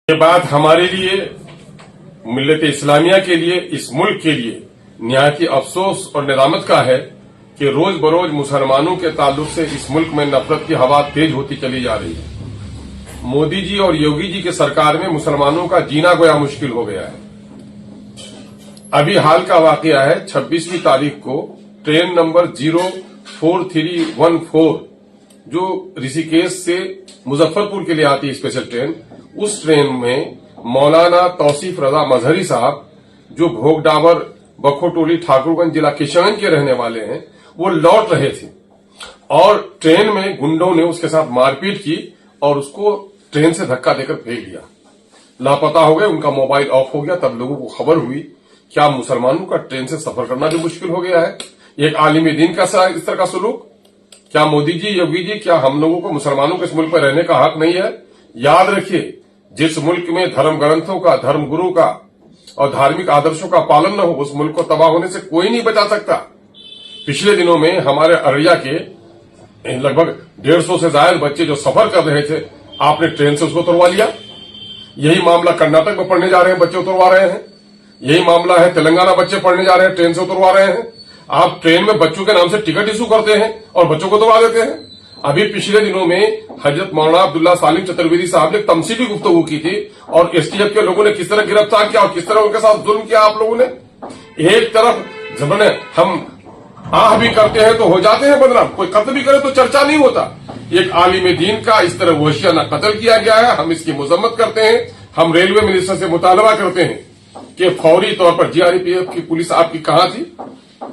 یہ بات ہمارے لیے ملت اسلامیہ کے لیے اس ملک کے لیے نہایت افسوس اور ندامت کا ہے کہ روز بروز مسلمانوں کے تعلق سے اس ملک میں نفرت کی ہوا تیز ہوتی چلی جا رہی ہے۔ مودی جی اور یوگی جی کی سرکار میں مسلمانوں کا جینا گویا مشکل ہو گیا ہے۔ ابھی حال کا واقعہ ہے 26 تاریخ کو ٹرین نمبر 04314 جو رشی کیش سے مظفرپور کے لیے آتی ہے اسپیشل ٹرین، اس ٹرین میں مولانا توصیف رضا مظہری صاحب جو بھوگ ڈابر بکھو ٹولی ٹھاکر گنج ضلع کشن کے رہنے والے ہیں، وہ لوٹ رہے تھے اور ٹرین میں گنڈوں نے اس کے ساتھ مار پیٹ کی اور اس کو ٹرین سے دھکا دے کر پھینک دیا، لاپتہ ہو گئے، ان کا موبائل آف ہو گیا۔ تب لوگوں کو خبر ہوئی کیا مسلمانوں کا ٹرین سے سفر کرنا بھی مشکل ہو گیا ہے۔ ایک عالم دین کا اس طرح کا سلوک، کیا مودی جی یوگی جی کیا ہم لوگوں کو مسلمانوں کے اس ملک میں رہنے کا حق نہیں ہے؟ یاد رکھیے، جس ملک میں دھرم گرنتھوں کا، دھرم گرو کا اور دھارمک آدرشوں کا پالن نہ ہو، اس ملک کو تباہ ہونے سے کوئی نہیں بچا سکتا۔ پچھلے دنوں میں ہمارے ارریا کے لگ بھگ 150 سے زائد بچے جو سفر کر رہے تھے، آپ نے ٹرین سے اس کو اتروا لیا۔ یہی معاملہ کرناٹک میں پڑھنے جا رہے ہیں بچے اتروا رہے ہیں، یہی معاملہ ہے تلنگانہ بچے پڑھنے جا رہے ہیں ٹرین سے اتروا رہے ہیں۔ آپ ٹرین میں بچوں کے نام سے ٹکٹ ایشو کرتے ہیں اور بچوں کو اتروا دیتے ہیں۔ ابھی پچھلے دنوں میں حضرت مولانا عبداللہ سالم چترویدی صاحب نے تمثیلی گفتگو کی تھی اور ایس ٹی ایف کے لوگوں نے کس طرح گرفتار کیا اور کس طرح ان کے ساتھ ظلم کیا آپ لوگوں نے۔ ایک طرف جب ہم آہ بھی کرتے ہیں تو ہو جاتے ہیں بدنام، کوئی قتل بھی کرے تو چرچا نہیں ہوتا۔ ایک عالم دین کا اس طرح وحشیانہ قتل کیا گیا ہے، ہم اس کی مذمت کرتے ہیں۔ ہم ریلوے منسٹر سے مطالبہ کرتے ہیں کہ فوری طور پر جی آر پی ایف کی پولیس آپ کی کہاں تھی،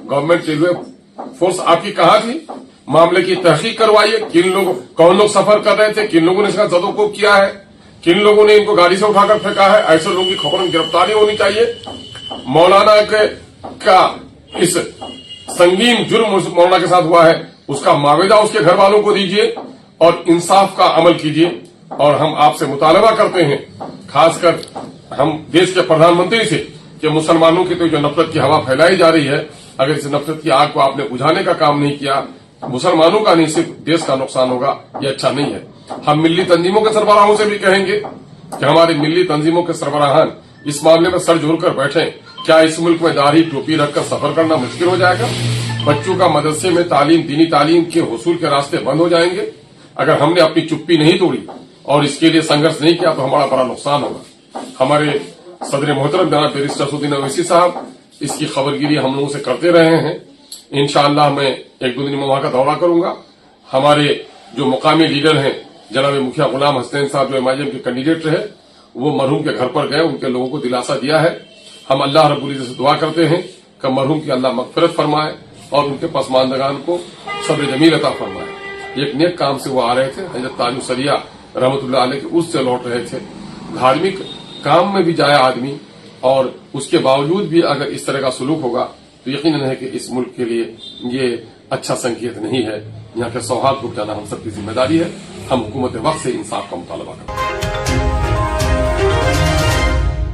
گورنمنٹ ریلوے فورس آپ کی کہاں تھی، معاملے کی تحقیق کروائیے۔ کون لوگ سفر کر رہے تھے، کن لوگوں نے اس کا زدوکوب کیا ہے، کن لوگوں نے ان کو گاڑی سے اٹھا کر پھینکا ہے، ایسے لوگوں کی خبروں کی گرفتاری ہونی چاہیے۔ مولانا کا اس سنگین جرم مولانا کے ساتھ ہوا ہے، اس کا معاوضہ اس کے گھر والوں کو دیجیے اور انصاف کا عمل کیجیے۔ اور ہم آپ سے مطالبہ کرتے ہیں، خاص کر ہم دیش کے پردھان منتری سے، کہ مسلمانوں کی تو جو نفرت کی ہوا پھیلائی جا رہی ہے، اگر اس نفرت کی آگ کو آپ نے بجھانے کا کام نہیں کیا، مسلمانوں کا نہیں صرف دیش کا نقصان ہوگا، یہ اچھا نہیں ہے۔ ہم ملی تنظیموں کے سربراہوں سے بھی کہیں گے کہ ہماری ملی تنظیموں کے سربراہان اس معاملے میں سر جوڑ کر بیٹھیں۔ کیا اس ملک میں داڑھی ٹوپی رکھ کر سفر کرنا مشکل ہو جائے گا؟ بچوں کا مدرسے میں تعلیم، دینی تعلیم کے حصول کے راستے بند ہو جائیں گے؟ اگر ہم نے اپنی چپی نہیں توڑی اور اس کے لیے سنگھرش نہیں کیا تو ہمارا بڑا نقصان ہوگا۔ ہمارے صدر محترم جناب بیرسٹر اسدالدین اویسی صاحب اس کی خبرگیری ہم لوگوں سے کرتے رہے ہیں۔ انشاءاللہ میں 1-2 دن میں وہاں کا دورہ کروں گا۔ ہمارے جو مقامی لیڈر ہیں جناب مکھیا غلام حسنین صاحب جو MIM کے کینڈیڈیٹ رہے، وہ مرحوم کے گھر پر گئے، ان کے لوگوں کو دلاسا دیا ہے۔ ہم اللہ رب العزت سے دعا کرتے ہیں کہ مرحوم کی اللہ مغفرت فرمائے اور ان کے پسماندگان کو صبر جمیل عطا فرمائے۔ ایک نیک کام سے وہ آ رہے تھے، حضرت تاج سریہ رحمۃ اللہ علیہ کے اس سے لوٹ رہے تھے۔ دھارمک کام میں بھی جائے آدمی اور اس کے باوجود بھی اگر اس طرح کا سلوک ہوگا تو یقیناً ہے کہ اس ملک کے لیے یہ اچھا سنکیت نہیں ہے۔ یہاں کے سوہاد کو بچانا ہم سب کی ذمہ داری ہے۔ ہم حکومت وقت سے انصاف کا مطالبہ کرتے ہیں۔